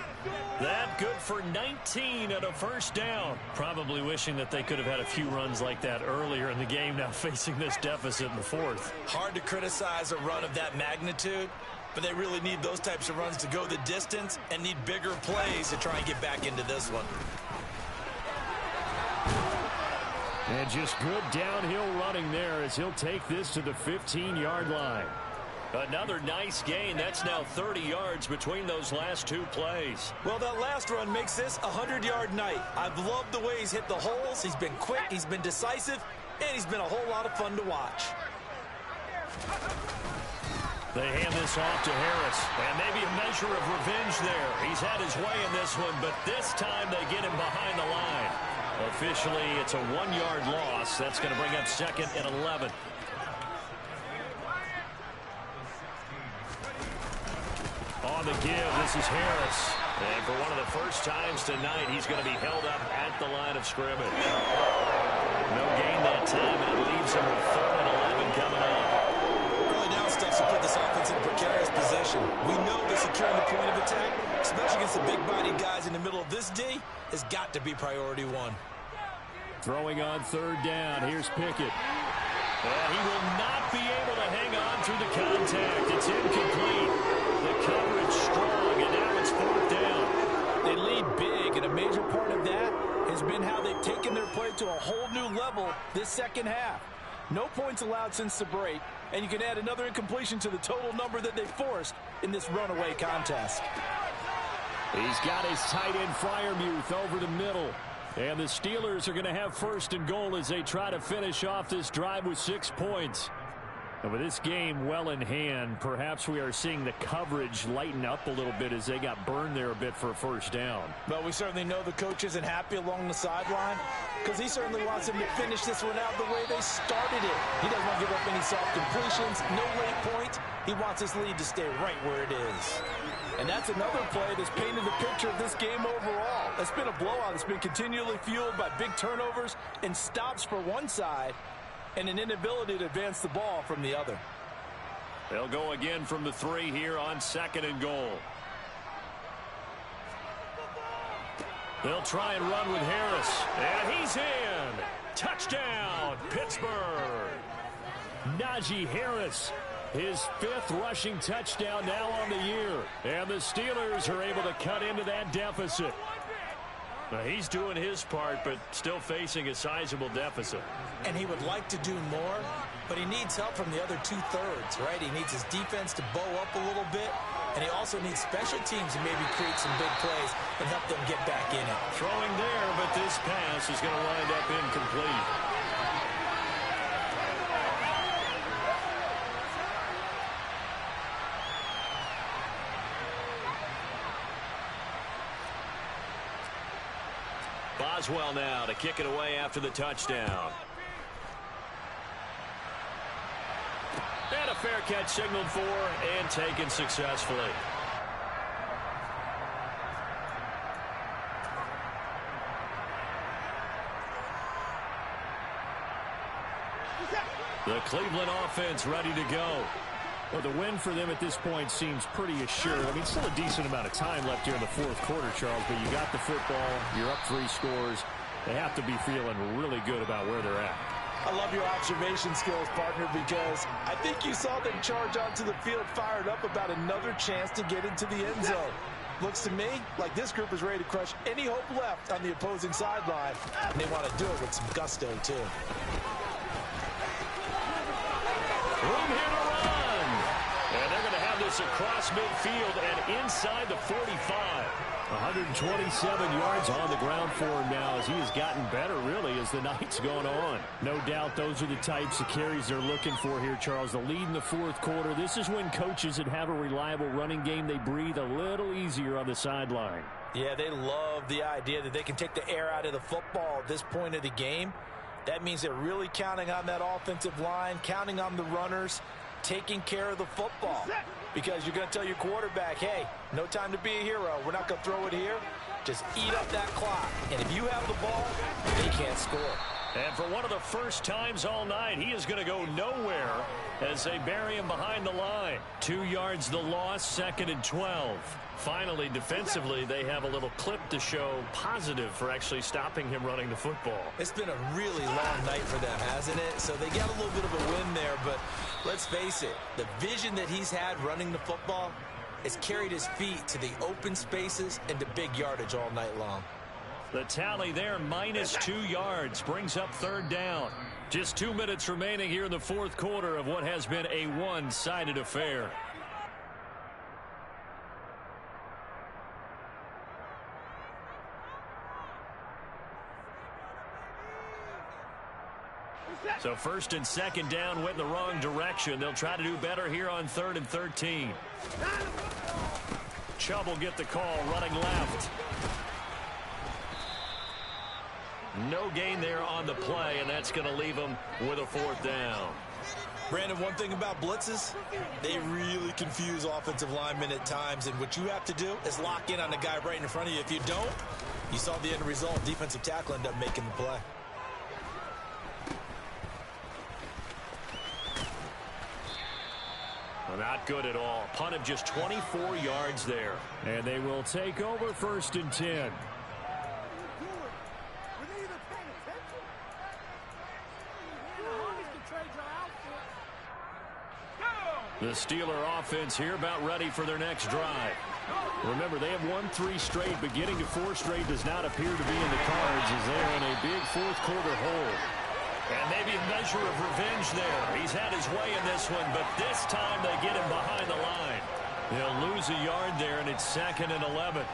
That good for 19 and a first down. Probably wishing that they could have had a few runs like that earlier in the game, now facing this deficit in the fourth. Hard to criticize a run of that magnitude, but they really need those types of runs to go the distance and need bigger plays to try and get back into this one. And just good downhill running there as he'll take this to the 15-yard line. Another nice gain. That's now 30 yards between those last two plays. Well, that last run makes this a 100-yard night. I've loved the way he's hit the holes. He's been quick, he's been decisive, and he's been a whole lot of fun to watch. They hand this off to Harris. And maybe a measure of revenge there. He's had his way in this one, but this time they get him behind the line. Officially, it's a 1-yard loss. That's going to bring up 2nd and 11. On the give, this is Harris. And for one of the first times tonight, he's going to be held up at the line of scrimmage. No gain that time, and it leaves him with 3rd and 11 coming up. Early down stuff to put this offense in a precarious position. We know that securing the point of attack, especially against the big-bodied guys in the middle of this D, has got to be priority one. Throwing on 3rd down. Here's Pickett. And he will not be able to hang on through the contact. It's incomplete. The coverage strong, and now it's 4th down. They lead big, and a major part of that has been how they've taken their play to a whole new level this second half. No points allowed since the break, and you can add another incompletion to the total number that they forced in this runaway contest. He's got his tight end Freiermuth over the middle. And the Steelers are going to have 1st and goal as they try to finish off this drive with 6 points. And with this game well in hand, perhaps we are seeing the coverage lighten up a little bit as they got burned there a bit for a first down. But we certainly know the coach isn't happy along the sideline because he certainly wants them to finish this one out the way they started it. He doesn't want to give up any soft completions, no late points. He wants his lead to stay right where it is. And that's another play that's painted the picture of this game overall. It's been a blowout. It's been continually fueled by big turnovers and stops for one side and an inability to advance the ball from the other. They'll go again from the 3 here on 2nd and goal. They'll try and run with Harris. And he's in. Touchdown, Pittsburgh. Najee Harris. His 5th rushing touchdown now on the year. And the Steelers are able to cut into that deficit. Now he's doing his part, but still facing a sizable deficit. And he would like to do more, but he needs help from the other 2/3, right? He needs his defense to bow up a little bit, and he also needs special teams to maybe create some big plays and help them get back in it. Throwing there, but this pass is going to wind up incomplete. Boswell now to kick it away after the touchdown. And a fair catch signaled for and taken successfully. The Cleveland offense ready to go. Well, the win for them at this point seems pretty assured. I mean, still a decent amount of time left here in the 4th quarter, Charles, but you got the football, you're up 3 scores. They have to be feeling really good about where they're at. I love your observation skills, partner, because I think you saw them charge onto the field fired up about another chance to get into the end zone. Looks to me like this group is ready to crush any hope left on the opposing sideline, and they want to do it with some gusto, too. Room here to run. And they're going to have this across midfield and inside the 45. 127 yards on the ground for him now as he has gotten better, really, as the night's gone on. No doubt those are the types of carries they're looking for here, Charles. The lead in the 4th quarter. This is when coaches that have a reliable running game, they breathe a little easier on the sideline. Yeah, they love the idea that they can take the air out of the football at this point of the game. That means they're really counting on that offensive line, counting on the runners, taking care of the football. Because you're going to tell your quarterback, hey, no time to be a hero. We're not going to throw it here. Just eat up that clock. And if you have the ball, they can't score. And for one of the first times all night, he is going to go nowhere as they bury him behind the line. 2 yards the loss, 2nd and 12. Finally, defensively, they have a little clip to show positive for actually stopping him running the football. It's been a really long night for them, hasn't it? So they got a little bit of a win there, but let's face it, the vision that he's had running the football has carried his feet to the open spaces and to big yardage all night long. The tally there, minus 2 yards, brings up 3rd down. Just 2 minutes remaining here in the 4th quarter of what has been a one-sided affair. So 1st and 2nd down went in the wrong direction. They'll try to do better here on 3rd and 13. Chubb will get the call, running left. No gain there on the play, and that's going to leave them with a 4th down. Brandon, one thing about blitzes, they really confuse offensive linemen at times, and what you have to do is lock in on the guy right in front of you. If you don't, you saw the end result. Defensive tackle ended up making the play. Not good at all. Punt of just 24 yards there. And they will take over 1st and 10. The Steeler offense here about ready for their next drive. Remember, they have won 3 straight. Beginning to 4 straight does not appear to be in the cards as they're in a big 4th quarter hole. And maybe a measure of revenge there. He's had his way in this one, but this time they get him behind the line. They'll lose a yard there, and it's 2nd and 11.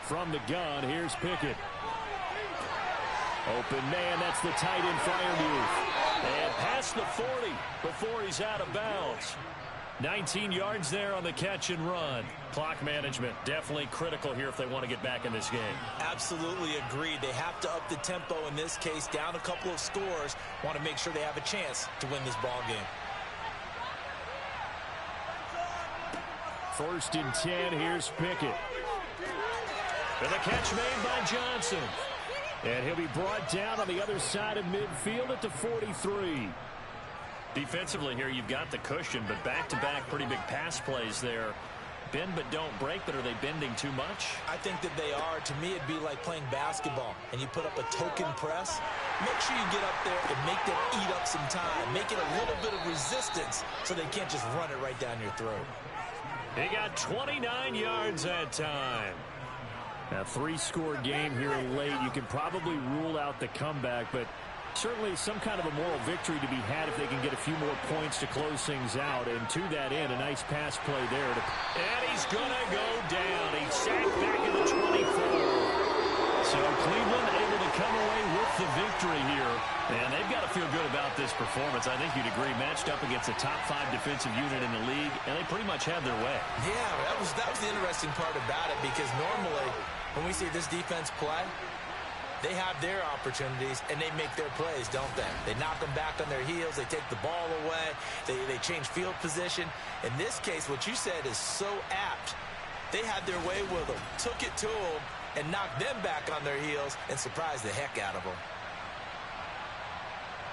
From the gun, here's Pickett. Open man, that's the tight end Freiermuth. And past the 40 before he's out of bounds. 19 yards there on the catch and run. Clock management definitely critical here if they want to get back in this game. Absolutely agreed. They have to up the tempo in this case, down a couple of scores. Want to make sure they have a chance to win this ball game. 1st and 10, here's Pickett. And the catch made by Johnson. And he'll be brought down on the other side of midfield at the 43. Defensively here, you've got the cushion, but back-to-back pretty big pass plays there. Bend but don't break, but are they bending too much? I think that they are. To me, it'd be like playing basketball, and you put up a token press. Make sure you get up there and make them eat up some time. Make it a little bit of resistance so they can't just run it right down your throat. He got 29 yards that time. A 3-score game here late. You can probably rule out the comeback, but certainly some kind of a moral victory to be had if they can get a few more points to close things out. And to that end, a nice pass play there. And he's going to go down. He's sacked back in the 24. So Cleveland able to come away with the victory here. And they've got to feel good about this performance. I think you'd agree, matched up against a top 5 defensive unit in the league, and they pretty much have their way. Yeah, that was the interesting part about it, because normally when we see this defense play, they have their opportunities, and they make their plays, don't they? They knock them back on their heels. They take the ball away. They change field position. In this case, what you said is so apt. They had their way with them, took it to them, and knocked them back on their heels and surprised the heck out of them.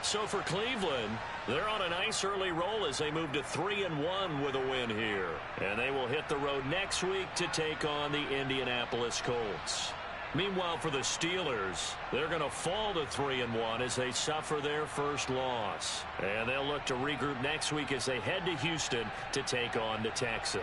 So for Cleveland, they're on a nice early roll as they move to 3-1 with a win here. And they will hit the road next week to take on the Indianapolis Colts. Meanwhile, for the Steelers, they're going to fall to 3-1 as they suffer their first loss. And they'll look to regroup next week as they head to Houston to take on the Texans.